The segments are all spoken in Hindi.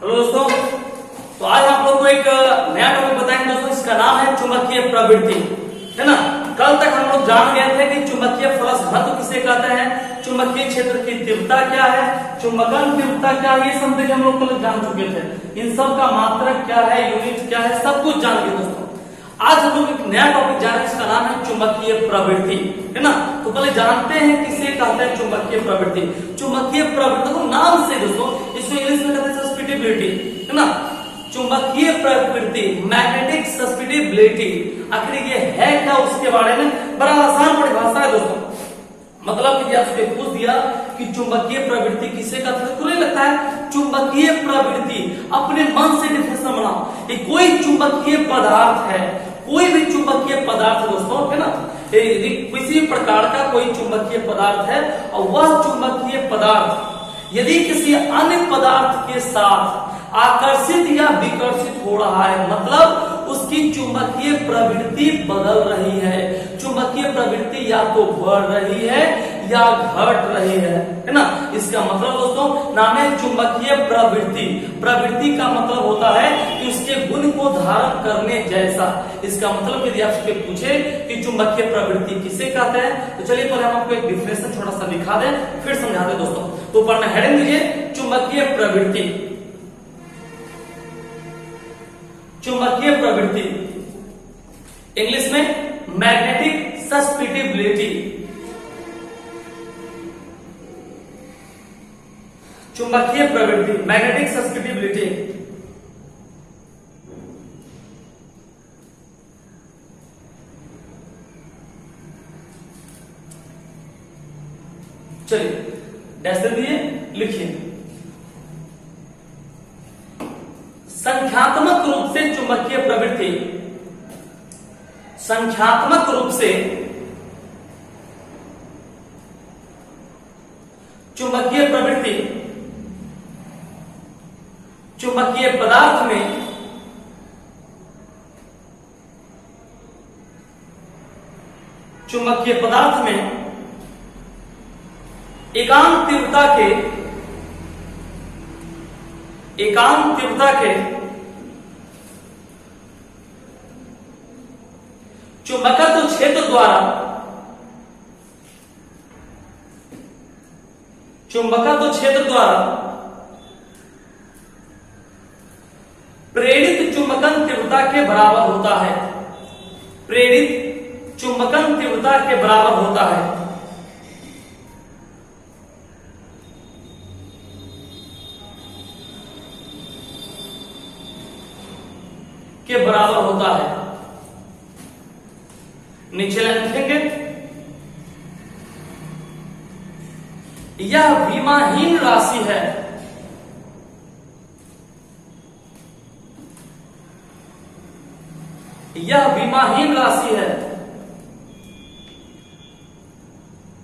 हेलो दोस्तों, तो आज आप लोग को एक नया टॉपिक बताएंगे दोस्तों। इसका नाम है चुंबकीय प्रवृत्ति, है ना। कल तक हम लोग जान गए थे कि चुंबकीय फ्लक्स घनत्व किसे कहते हैं, चुंबकीय क्षेत्र की तीव्रता क्या है, चुंबकन तीव्रता क्या है, ये सब देखिए हम लोग कल जान चुके थे। इन सब का मात्रक क्या है, यूनिट क्या है, सब कुछ जान गए दोस्तों। आज हम लोग एक नया टॉपिक जान रहे हैं, इसका नाम है चुंबकीय प्रवृत्ति, है ना। तो पहले जानते हैं किसे कहते हैं चुंबकीय प्रवृत्ति। चुंबकीय प्रवृत्ति को नाम से दोस्तों, इसको इंग्लिश में कहते हैं सस्पिटेबिलिटी, है ना। चुंबकीय प्रवृत्ति, मैग्नेटिक सस्पिटेबिलिटी, आखिर ये है क्या, उसके बारे में बड़ा आसान परिभाषा है दोस्तों। मतलब कि आपसे पूछ दिया कि चुंबकीय प्रवृत्ति किसे कहते हैं, तो नहीं लगता है चुंबकीय प्रवृत्ति अपने मन से डिफिनेशन बनाओ। ये कोई चुंबकीय पदार्थ है, कोई भी चुंबकीय पदार्थ दोस्तों, है ना। किसी प्रकार का कोई चुंबकीय पदार्थ है और वह चुंबकीय पदार्थ यदि किसी अन्य पदार्थ के साथ आकर्षित या विकर्षित हो रहा है, मतलब उसकी चुंबकीय प्रवृत्ति बदल रही है। चुंबकीय प्रवृत्ति या तो बढ़ रही है या घट रही है ना। इसका मतलब दोस्तों नाम है चुंबकीय प्रवृत्ति। प्रवृत्ति का मतलब होता है कि उसके गुण को धारण करने जैसा। इसका मतलब यदि आपसे पूछे कि चुंबकीय प्रवृत्ति किसे कहते हैं, तो चलिए पहले हम आपको एक डिफिनेशन छोटा सा दिखा दें, फिर समझा दें दोस्तों। तो ऊपर में हेडिंग दीजिए चुंबकीय प्रवृत्ति। चुंबकीय प्रवृत्ति इंग्लिश में मैग्नेटिक सस्पिटेबिलिटी। चुंबकीय प्रवृत्ति, मैग्नेटिक सस्पिटेबिलिटी। चलिए डैश दे दिए, लिखिए। संख्यात्मक रूप से चुंबकीय प्रवृत्ति, संख्यात्मक रूप से चुंबकीय प्रवृत्ति चुंबकीय पदार्थ में चुंबकीय पदार्थ में एकांक तीव्रता के चुंबकत्व क्षेत्र द्वारा प्रेरित चुंबकन तीव्रता के बराबर होता है। प्रेरित चुंबकन तीव्रता के बराबर होता है। के बराबर होता है। नीचे लाइन लिखेंगे, यह विमाहीन राशि है। यह विमाहीन राशि है।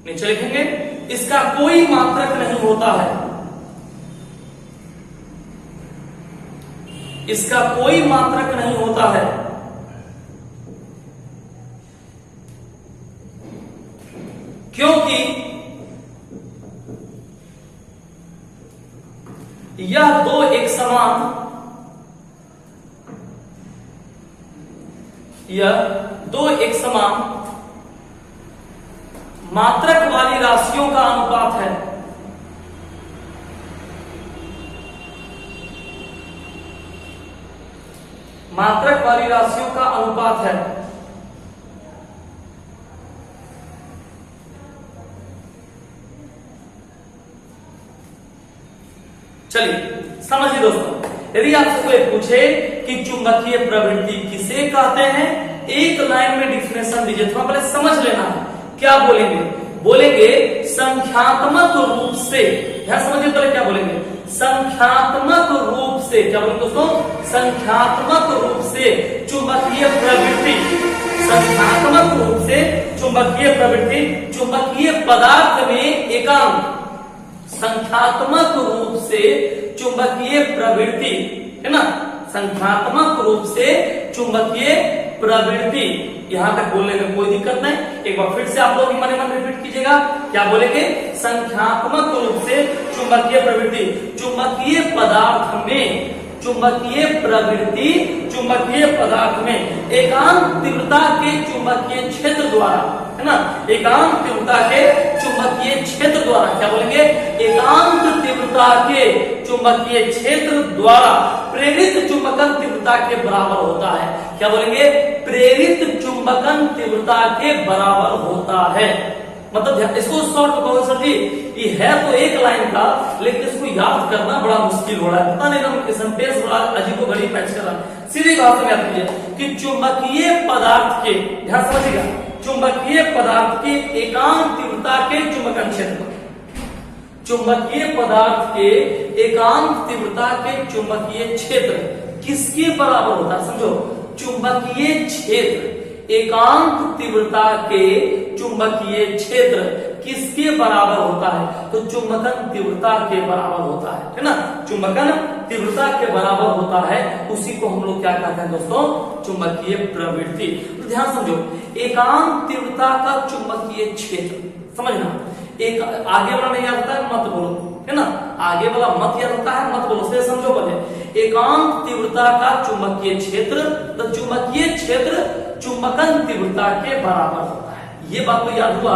नीचे लिखेंगे, इसका कोई मात्रक नहीं होता है। इसका कोई मात्रक नहीं होता है। क्योंकि यह दो एक समान मात्रक वाली राशियों का अनुपात है। मात्रक वाली राशियों का अनुपात है। चलिए समझिए दोस्तों, यदि आपसे कोई पूछे कि चुंबकीय प्रवृत्ति किसे कहते हैं, एक लाइन में डिफिनेशन दीजिए, थोड़ा पहले समझ लेना है। क्या बोलेंगे? बोलेंगे संख्यात्मक रूप से, ध्यान समझिए पहले क्या बोलेंगे, संख्यात्मक रूप से। क्या बोलेंगे दोस्तों? संख्यात्मक रूप से चुंबकीय प्रवृत्ति, संख्यात्मक रूप से चुंबकीय प्रवृत्ति चुंबकीय पदार्थ में एकांक, संख्यात्मक रूप से चुंबकीय प्रवृत्ति, है ना। संख्यात्मक रूप से चुंबकीय प्रवृत्ति यहां तक बोलने में कोई दिक्कत नहीं। एक बार फिर से आप लोग मन मन रिपीट कीजिएगा, क्या बोलेंगे? संख्यात्मक रूप से चुंबकीय प्रवृत्ति, चुंबकीय पदार्थ में चुंबकीय प्रवृत्ति, चुंबकीय पदार्थ में एकांक तीव्रता के चुंबकीय क्षेत्र द्वारा, है ना, एकांक तीव्रता के चुंबकीय क्षेत्र द्वारा, क्या बोलेंगे? एकांक तीव्रता के चुंबकीय क्षेत्र द्वारा प्रेरित चुंबकन तीव्रता के बराबर होता है। क्या बोलेंगे? प्रेरित चुंबकन तीव्रता के बराबर होता है। मतलब इसको शॉर्ट में कहो सर जी, ये है तो एक लाइन का, लेकिन इसको याद करना बड़ा मुश्किल हो रहा है, पता नहीं ना, सेंटेंस बड़ा अजीबो गरीब मैच कर रहा है। सीधी भाषा में याद कीजिए कि चुंबकीय पदार्थ के, ध्यान समझिएगा, चुंबकीय पदार्थ के एकांक तीव्रता के चुंबकन क्षेत्र, चुंबकीय पदार्थ के एकांक तीव्रता के चुंबकीय क्षेत्र किसके बराबर होता है? समझो, चुंबकीय क्षेत्र, एकांक तीव्रता के चुंबकीय क्षेत्र किसके बराबर होता है? तो चुंबकन तीव्रता के बराबर होता है ना, चुंबकन तीव्रता के बराबर होता है। उसी को हम लोग क्या कहते हैं दोस्तों? चुंबकीय प्रवृत्ति। तो ध्यान समझो, एकांक तीव्रता का चुंबकीय क्षेत्र, समझना, एक आगे वाला नहीं आता है मत बोलो, है ना, आगे वाला मत याद होता है मत बोलो, से समझो पहले। एकांक तीव्रता का चुंबकीय क्षेत्र, तो चुंबकीय क्षेत्र चुंबकन तीव्रता के बराबर होता है। ये बात तो याद हुआ,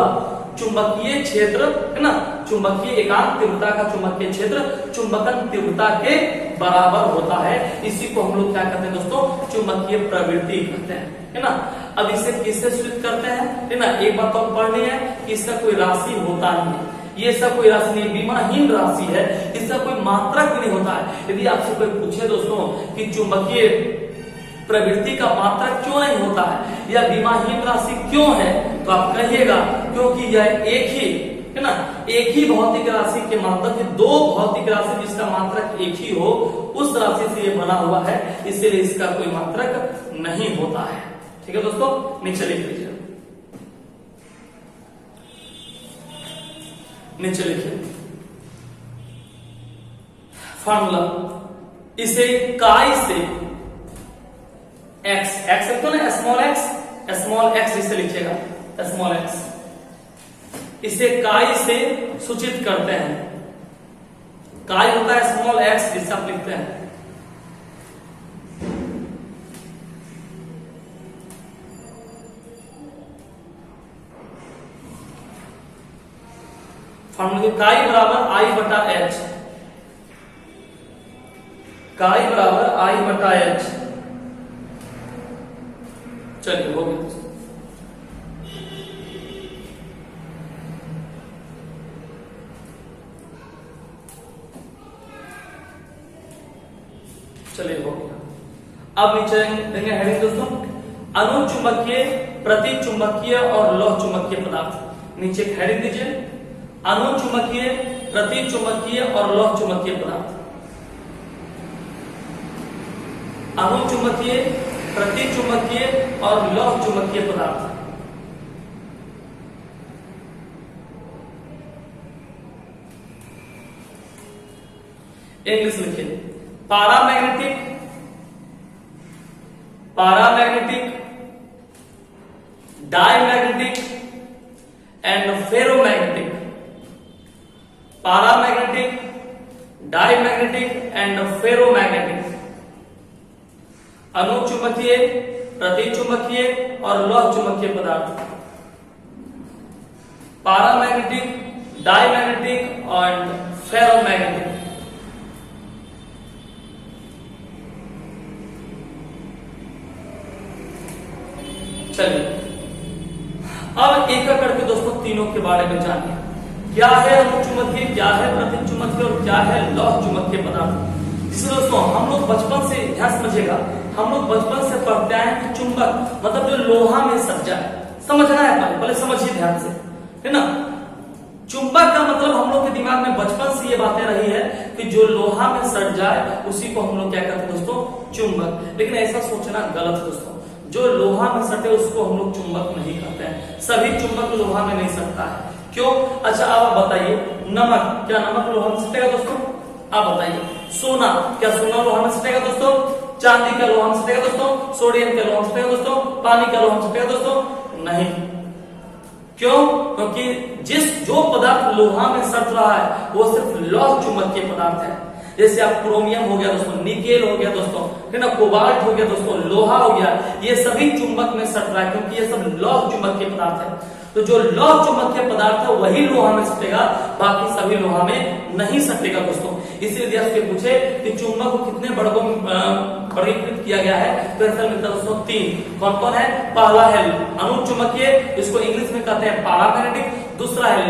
चुंबकीय क्षेत्र, है ना, चुंबकीय एकांक तीव्रता का चुंबकीय क्षेत्र चुंबकन तीव्रता के बराबर होता है। इसी को हम लोग क्या कहते हैं दोस्तों? चुंबकीय प्रवृत्ति कहते हैं, है ना। अब इसे किससे सूचित करते हैं, है ना? एक बात तो पढ़नी है कि इसका कोई राशि होता नहीं है, ये सब कोई राशि नहीं, विमाहीन राशि है, इसका कोई मात्रक भी नहीं होता है। यदि आपसे कोई पूछे दोस्तों कि चुंबकीय प्रवृत्ति का मात्रक क्यों नहीं होता है या विमाहीन राशि क्यों है, तो आप कहिएगा क्योंकि यह एक ही, है ना, एक ही भौतिक राशि के मात्रक, दो भौतिक राशि जिसका मात्रक एक ही हो, उस राशि से ये बना हुआ है, इसीलिए इसका कोई मात्रक नहीं होता है। ठीक है दोस्तों, नीचे लिख लीजिए, नीचे लिखिए फॉर्मूला। इसे काई से एक्स, एक्स लिखो ना, स्मॉल एक्स जिसे लिखिएगा स्मॉल एक्स, इसे काई से सूचित करते हैं। काई होता है स्मॉल एक्स जिसे आप लिखते हैं। फॉर्मूला काई बराबर आई बटा एच, काई बराबर आई बटा एच। चलिए हो गया, चलिए हो गया। अब नीचे देंगे हेडिंग दोस्तों, अनुचुंबकीय, प्रतिचुंबकीय और लौह चुंबकीय पदार्थ। नीचे हेडिंग दीजिए, अनुचुंबकीय, प्रतिचुंबकीय और लौह चुंबकीय पदार्थ। अनुचुंबकीय, प्रतिचुंबकीय और लौह चुंबकीय पदार्थ। इंग्लिश लिखिए, paramagnetic, paramagnetic, diamagnetic and ferromagnetic. Paramagnetic, diamagnetic and ferromagnetic. अनुचुंबकीय, प्रतिचुंबकीय और लौह चुंबकीय पदार्थ। पैरामैग्नेटिक, डायमैग्नेटिक और फेरोमैग्नेटिक। चलिए अब एक एक करके दोस्तों तीनों के बारे में जानिए, क्या है अनुचुंबकीय, क्या है प्रतिचुंबकीय और क्या है लौह चुंबकीय पदार्थ। जिससे दोस्तों हम लोग बचपन से, ध्यान समझिएगा, हम लोग बचपन से पढ़ते हैं कि चुंबक मतलब जो लोहा में सट जाए, समझना है पहले समझिए ध्यान से, है ना। चुंबक का मतलब हम लोग के दिमाग में बचपन से ये बातें रही है कि जो लोहा में सट जाए उसी को हम लोग क्या कहते हैं दोस्तों? चुंबक। लेकिन ऐसा सोचना गलत है दोस्तों, जो लोहा में सटे उसको हम लोग चुंबक नहीं कहते हैं। सभी चुंबक लोहा में नहीं सटता है, क्यों? अच्छा आप बताइए, नमक, क्या नमक लोहा में सटेगा दोस्तों? आप बताइए। सोना, क्या सोना लोहा में सटेगा दोस्तों? चांदी का लोहा में सटेगा दोस्तों? सोडियम का लोहा में सटेगा दोस्तों? पानी का लोहा सटेगा दोस्तों? नहीं। क्यों? क्योंकि जो पदार्थ लोहा में सट रहा है वो सिर्फ लौह चुंबकीय पदार्थ है। जैसे आप क्रोमियम हो गया दोस्तों, निकेल हो गया दोस्तों, है ना, कोबाल्ट हो गया दोस्तों, लोहा हो गया, ये सभी चुंबक में सट रहा है क्योंकि ये सब लौह चुंबकीय पदार्थ है। तो जो लौह चुंबकीय पदार्थ है वही लोहा में सटेगा, बाकी सभी लोहा में नहीं सटेगा दोस्तों। इसीलिए यदि आपसे पूछे कि चुंबक को कितने वर्गों में वर्गीकृत किया गया है तो आंसर मिलता है दोस्तों 3। कौन कौन है? पहला है अणु चुंबकीय, इसको इंग्लिश में कहते हैं पैरामैग्नेटिक। दूसरा है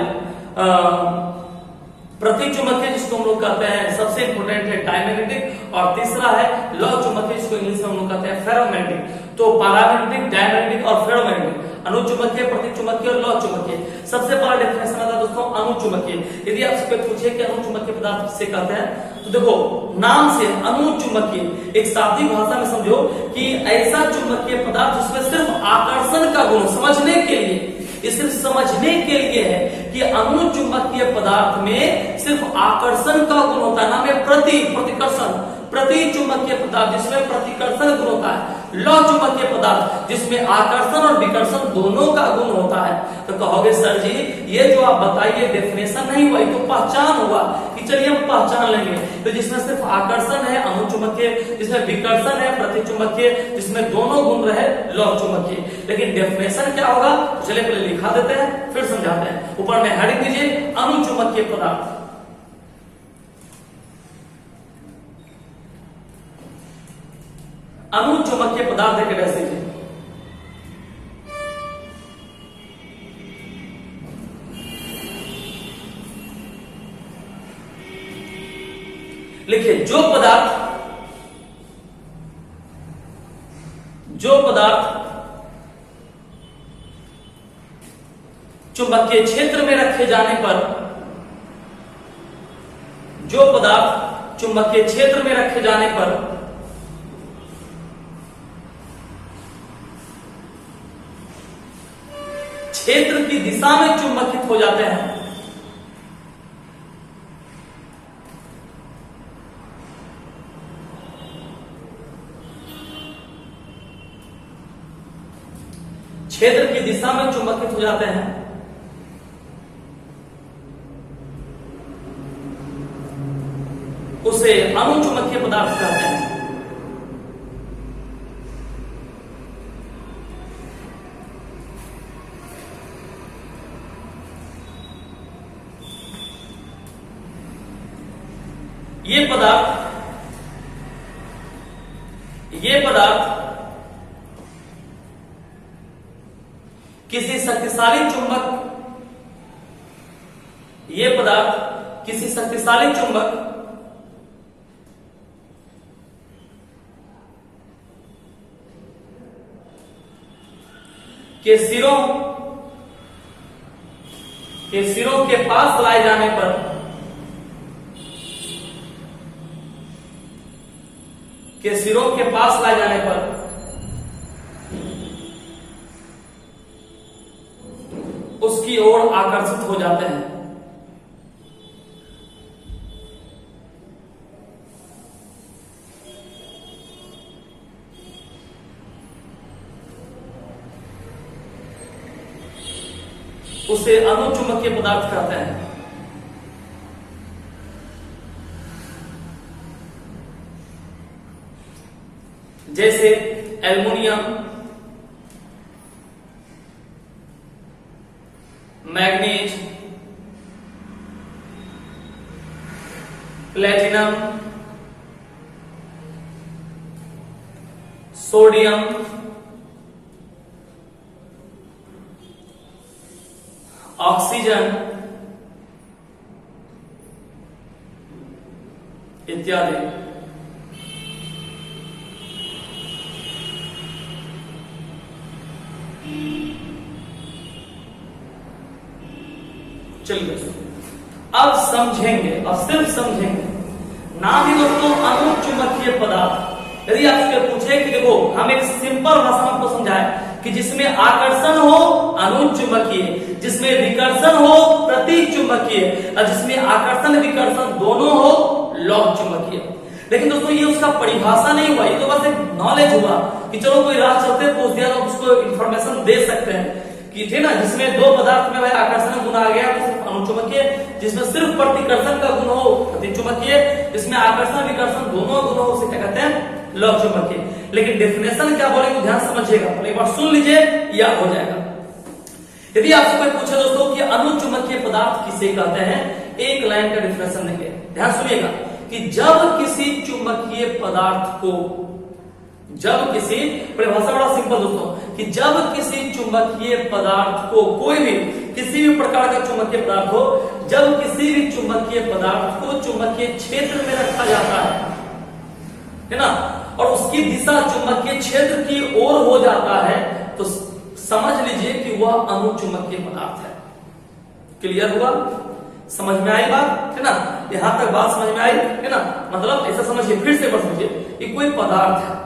प्रति चुंबकीय, जिसको हम लोग कहते हैं सबसे इंपोर्टेंट है डायमैग्नेटिक। और तीसरा है लौह चुंबकीय, जिसको इंग्लिश में हम लोग कहते हैं फेरोमैग्नेटिक। तो पैरामैग्नेटिक, डायमैग्नेटिक और फेरोमैग्नेटिक, अणु चुंबकीय, प्रति चुंबकीय और लौह चुंबकीय। सबसे पहला डेफिनेशन आता है दोस्तों अणु चुंबकीय। यदि आपसे पूछे कि अणु चुंबकीय पदार्थ किसे कहते हैं तो देखो नाम से अणु चुंबकीय एक शाब्दिक भाषा में समझो कि ऐसा चुंबकीय पदार्थ जिसमें सिर्फ आकर्षण का गुण, समझने के लिए, ये सिर्फ समझने के लिए है कि अणु चुंबकीय पदार्थ में सिर्फ आकर्षण का गुण होता है। नाम है प्रतिकर्षण। प्रति चुंबकीय पदार्थ जिसमें प्रतिकर्षण गुण होता है, लौह चुंबकीय पदार्थ जिसमें आकर्षण और विकर्षण दोनों का गुण होता है। तो कहोगे सर जी ये जो आप बताइए डेफिनेशन नहीं हुआ, तो पहचान हुआ कि चलिए हम पहचान लेंगे। तो जिसमें सिर्फ आकर्षण है अणु चुंबकीय, जिसमें विकर्षण है प्रति चुंबकीय, जिसमें दोनों गुण रहे लौह चुंबकीय। लेकिन डेफिनेशन क्या होगा चलिए पहले लिखा देते हैं फिर समझाते हैं। ऊपर में हेडिंग दीजिए अणु चुंबकीय पदार्थ। अणु चुंबकीय पदार्थ एक ऐसे है लिखिए जो पदार्थ चुंबकीय क्षेत्र में रखे जाने पर, जो पदार्थ चुंबकीय क्षेत्र में रखे जाने पर क्षेत्र की दिशा में चुंबकित हो जाते हैं, क्षेत्र की दिशा में चुंबकित हो जाते हैं, उसे अणु चुंबकीय पदार्थ कहते हैं। ये पदार्थ किसी शक्तिशाली चुंबक के सिरों के पास लाए जाने पर उसकी ओर आकर्षित हो जाते हैं। उसे अणु चुंबकीय पदार्थ कहते हैं। जैसे aluminium, manganese, platinum, sodium, oxygen इत्यादि। चलिए दोस्तों अब समझेंगे, अब सिर्फ समझेंगे, नाम ही दोस्तों अणु चुंबकीय पदार्थ। यदि आपसे पूछे कि देखो हम एक सिंपल भाषा में आपको समझाएं कि जिसमें आकर्षण हो अणु चुंबकीय, जिसमें विकर्षण हो प्रति चुंबकीय, और जिसमें आकर्षण विकर्षण दोनों हो लौह चुंबकीय। लेकिन दोस्तों ये उसका परिभाषा नहीं हुआ, ये तो बस एक नॉलेज हुआ। कि चलो कोई राह चलते पूछ दिया तो उसको इंफॉर्मेशन दे सकते हैं कि थे ना, जिसमें दो पदार्थ में भाई आकर्षण गुण आ गया तो सिर्फ अनुचुंबकीय, जिसमें सिर्फ प्रतिकर्षण का गुण हो प्रतिचुंबकीय, जिसमें आकर्षण विकर्षण दोनों गुण हो उसे क्या कहते हैं लघु चुंबकीय। लेकिन डेफिनेशन क्या बोलेंगे ध्यान समझिएगा, एक बार सुन लीजिए याद हो जाएगा। यदि आपसे कोई पूछे दोस्तों कि अनुचुंबकीय पदार्थ किसे कहते हैं, एक लाइन का डेफिनेशन देंगे, ध्यान सुनिएगा कि जब किसी चुंबकीय पदार्थ को, जब किसी, परिभाषा बड़ा सिंपल दोस्तों, कि जब किसी चुंबकीय पदार्थ को, कोई भी किसी भी प्रकार का चुंबकीय पदार्थ हो, जब किसी भी चुंबकीय पदार्थ को चुंबकीय क्षेत्र में रखा जाता है ना, और उसकी दिशा चुंबकीय क्षेत्र की ओर हो जाता है तो समझ लीजिए कि वह अनुचुंबकीय पदार्थ है। क्लियर हुआ, समझ में आई बात है ना, यहां तक बात समझ में आई है ना। मतलब ऐसा समझिए, फिर से समझिए कि कोई पदार्थ है,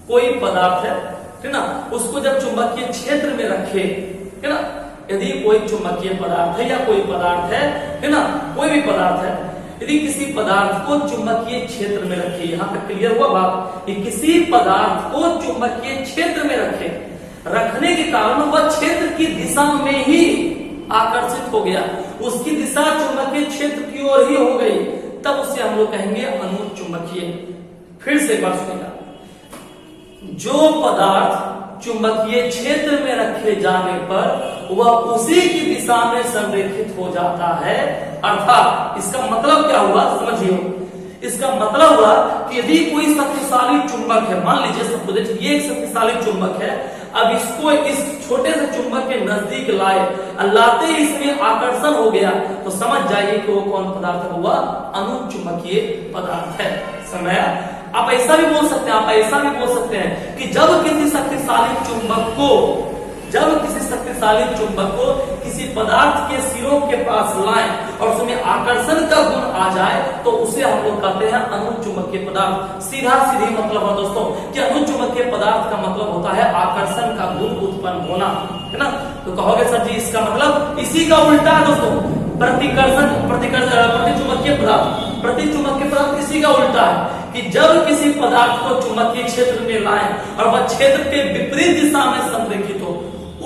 कोई पदार्थ है ना, उसको जब चुंबकीय क्षेत्र में रखे है ना, यदि कोई चुंबकीय पदार्थ है या कोई पदार्थ है ना, कोई भी पदार्थ है, यदि किसी पदार्थ को चुंबकीय क्षेत्र में रखे, यहां तक क्लियर हुआ बात, कि किसी पदार्थ को चुंबकीय क्षेत्र में रखे, रखने के कारण वह क्षेत्र की दिशा में ही आकर्षित हो गया, उसकी दिशा चुंबकीय क्षेत्र की ओर ही हो गई, तब उसे हम लोग कहेंगे अनुचुंबकीय। फिर से एक बार सुनिएगा, जो पदार्थ चुंबकीय क्षेत्र में रखे जाने पर वह उसी की दिशा में संरेखित हो जाता है, अर्थात इसका मतलब क्या हुआ समझिए, इसका मतलब हुआ कि यदि कोई शक्तिशाली चुंबक है, मान लीजिए सब ये एक शक्तिशाली चुंबक है, अब इसको इस छोटे से चुंबक के नजदीक लाए, लाते ही इसमें आकर्षण हो गया, तो समझ जाइए कि वो कौन पदार्थ हुआ, अनुचुंबकीय पदार्थ है। समय आप ऐसा भी बोल सकते हैं, आप ऐसा भी बोल सकते हैं कि जब किसी शक्तिशाली चुंबक को, जब किसी शक्तिशाली चुंबक को किसी पदार्थ के सिरों के पास लाएं और उसमें आकर्षण का गुण आ जाए तो उसे हम लोग कहते हैं अनुचुंबकीय पदार्थ। सीधा सीधी मतलब है दोस्तों कि अनुचुंबकीय पदार्थ का मतलब होता है आकर्षण का गुण उत्पन्न होना, है ना। तो कहोगे सर जी इसका मतलब इसी का उल्टा है दोस्तों, प्रतिचुंबकीय पदार्थ, प्रतिचुंबकीय पदार्थ इसी का उल्टा है कि जब किसी पदार्थ को चुंबकीय क्षेत्र में लाएं और वह क्षेत्र के विपरीत दिशा में संरेखित हो,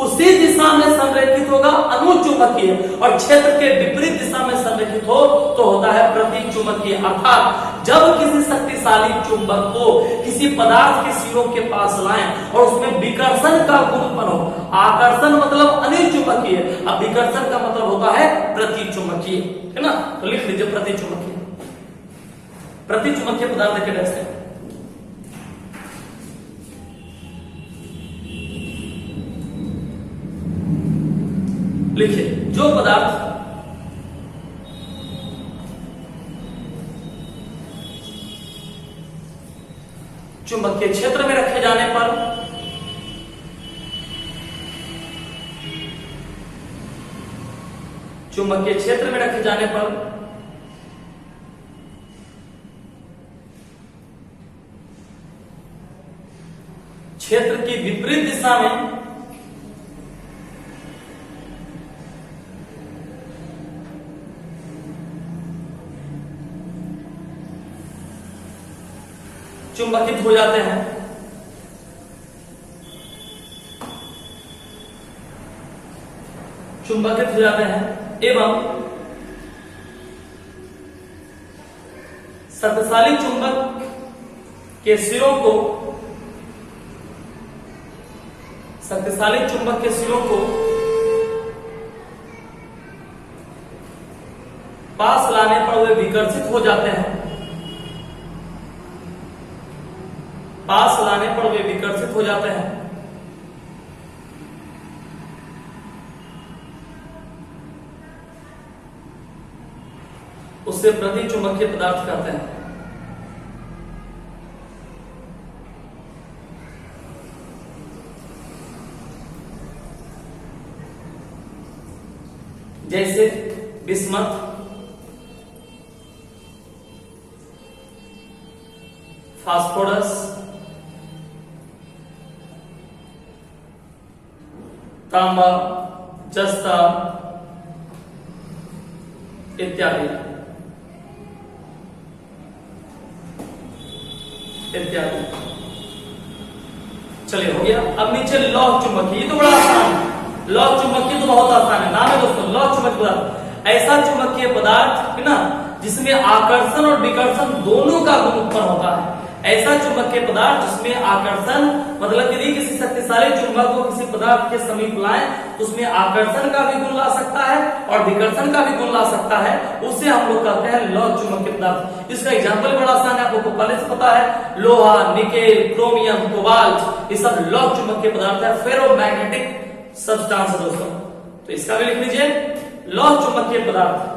उसी दिशा में संरेखित होगा अनुचुंबकीय, और क्षेत्र के विपरीत दिशा में संरेखित हो तो होता है प्रतिचुंबकीय। अर्थात जब किसी शक्तिशाली चुंबक को किसी पदार्थ के सिरों के पास लाएं और उसमें विकर्षण का गुण उत्पन्न हो, आकर्षण मतलब अनुचुंबकीय, अब विकर्षण का मतलब होता है प्रतिचुंबकीय, है ना। तो लिख लीजिए प्रतिचुंबकीय, प्रतिचुंबकीय पदार्थ के ढंग लिखिए, जो पदार्थ चुंबकीय क्षेत्र में रखे जाने पर चुंबकीय क्षेत्र में रखे जाने पर क्षेत्र की विपरीत दिशा में चुंबकित हो जाते हैं, चुंबकित हो जाते हैं एवं शक्तिशाली चुंबक के सिरों को, शक्तिशाली चुंबक के सिरों को पास लाने पर वे विकर्षित हो जाते हैं, पास लाने पर वे विकर्षित हो जाते हैं। उससे प्रतिचुंबकीय पदार्थ कहते हैं। जैसे बिस्मथ, फास्फोरस, तांबा, जस्ता इत्यादि इत्यादि। चलिए हो गया। अब नीचे लौह चुंबकीय, ये तो बड़ा आसान है। लौह चुंबकीय तो बहुत आसान है, नाम है दोस्तों लौह चुंबकीय पदार्थ। ऐसा चुंबकीय पदार्थ है ना जिसमें आकर्षण और विकर्षण दोनों का गुण उत्पन्न होता है। ऐसा चुंबकीय पदार्थ जिसमें आकर्षण मतलब यदि किसी शक्तिशाली चुंबक को किसी पदार्थ के समीप लाएं तो उसमें आकर्षण का भी गुण ला सकता है और विकर्षण का भी गुण ला सकता है, उसे हम लोग कहते हैं लौह चुंबकीय पदार्थ। इसका एग्जाम्पल बड़ा आसान है, आपको पहले से पता है, लोहा, निकेल, क्रोमियम, कोबाल्ट, ये सब लौह चुंबकीय पदार्थ है, फेरोमैग्नेटिक सब्सटेंस है दोस्तों। तो इसका भी लिख लीजिए लौह चुंबकीय पदार्थ।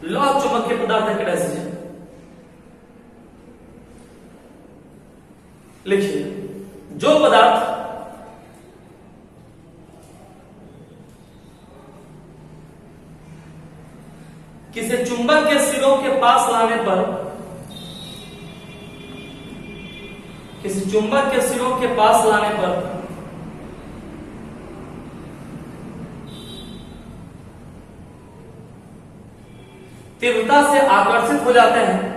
लौह चुंबकीय पदार्थ है कैसे लिखिए, जो पदार्थ किसी चुंबक के सिरों के पास लाने पर, किसी चुंबक के सिरों के पास लाने पर तीव्रता से आकर्षित हो जाते हैं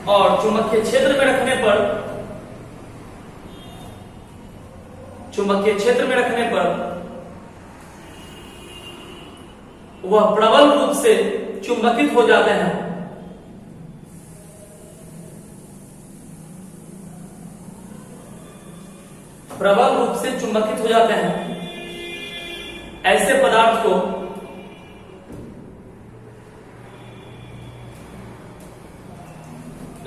और चुंबकीय क्षेत्र में रखने पर, चुंबकीय क्षेत्र में रखने पर वह प्रबल रूप से चुंबकित हो जाते हैं। प्रबल रूप से चुंबकित हो जाते हैं। ऐसे पदार्थ को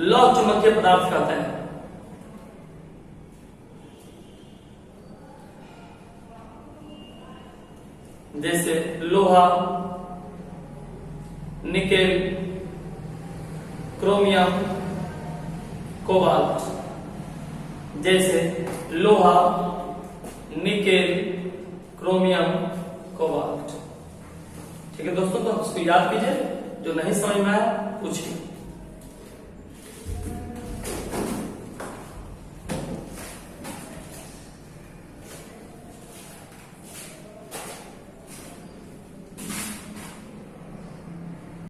लौह चुंबकीय पदार्थ कहते हैं। जैसे लोहा, निकेल, क्रोमियम, कोबाल्ट। जैसे लोहा, निकेल, क्रोमियम, कोबाल्ट। ठीक है दोस्तों, तो इसको याद कीजिए, जो नहीं समझ में आया पूछिए।